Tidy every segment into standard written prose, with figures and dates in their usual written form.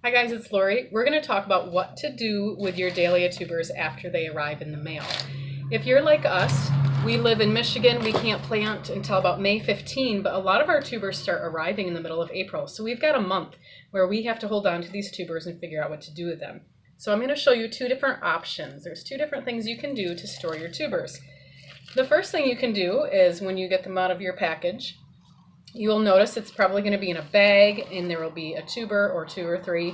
Hi guys, it's Lori. We're going to talk about what to do with your dahlia tubers after they arrive in the mail. If you're like us, we live in Michigan, we can't plant until about May 15, but a lot of our tubers start arriving in the middle of April. So we've got a month where we have to hold on to these tubers and figure out what to do with them. So I'm going to show you two different options. There's two different things you can do to store your tubers. The first thing you can do is when you get them out of your package, you will notice it's probably going to be in a bag, and there will be a tuber or two or three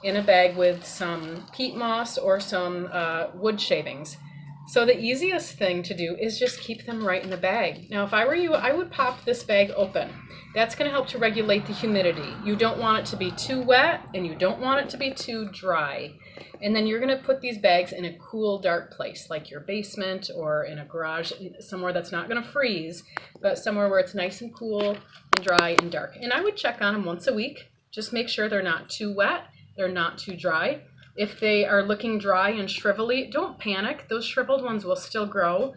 in a bag with some peat moss or some wood shavings. So the easiest thing to do is just keep them right in the bag. Now, if I were you, I would pop this bag open. That's going to help to regulate the humidity. You don't want it to be too wet, and you don't want it to be too dry. And then you're going to put these bags in a cool, dark place, like your basement or in a garage, somewhere that's not going to freeze, but somewhere where it's nice and cool and dry and dark. And I would check on them once a week. Just make sure they're not too wet, they're not too dry. If they are looking dry and shrivelly, don't panic. Those shriveled ones will still grow.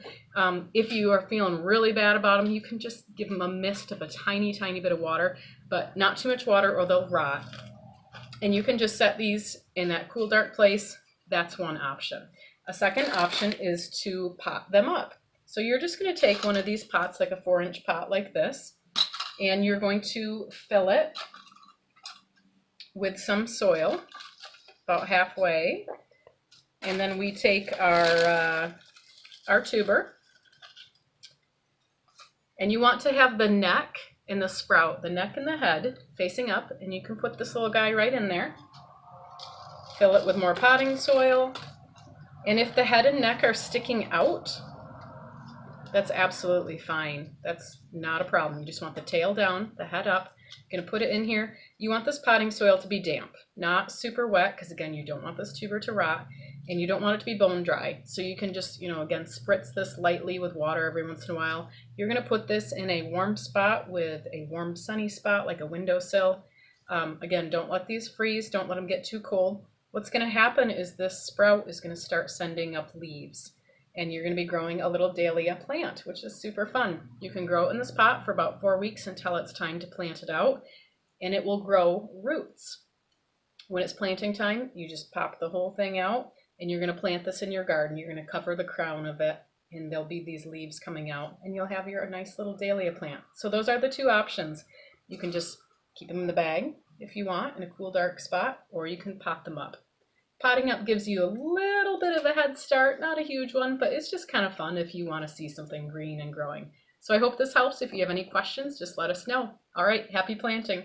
If you are feeling really bad about them, you can just give them a mist of a tiny, tiny bit of water, but not too much water or they'll rot. And you can just set these in that cool, dark place. That's one option. A second option is to pot them up. So you're just going to take one of these pots, like a 4-inch pot like this, and you're going to fill it with some soil, about halfway, and then we take our tuber, and you want to have the neck and the sprout, the neck and the head facing up, and you can put this little guy right in there. Fill it with more potting soil, and if the head and neck are sticking out, that's absolutely fine. That's not a problem. You just want the tail down, the head up. You're gonna put it in here. You want this potting soil to be damp, not super wet, because again, you don't want this tuber to rot, and you don't want it to be bone dry. So you can just, again, spritz this lightly with water every once in a while. You're gonna put this in a warm spot with a warm sunny spot, like a windowsill. Again, don't let these freeze, don't let them get too cold. What's gonna happen is this sprout is gonna start sending up leaves, and you're going to be growing a little dahlia plant, which is super fun. You can grow it in this pot for about 4 weeks until it's time to plant it out, and it will grow roots. When it's planting time, you just pop the whole thing out, and you're going to plant this in your garden. You're going to cover the crown of it, and there'll be these leaves coming out, and you'll have your nice little dahlia plant. So those are the two options. You can just keep them in the bag if you want in a cool, dark spot, or you can pot them up. Potting up gives you a little bit of a head start, not a huge one, but it's just kind of fun if you want to see something green and growing. So I hope this helps. If you have any questions, just let us know. All right, happy planting.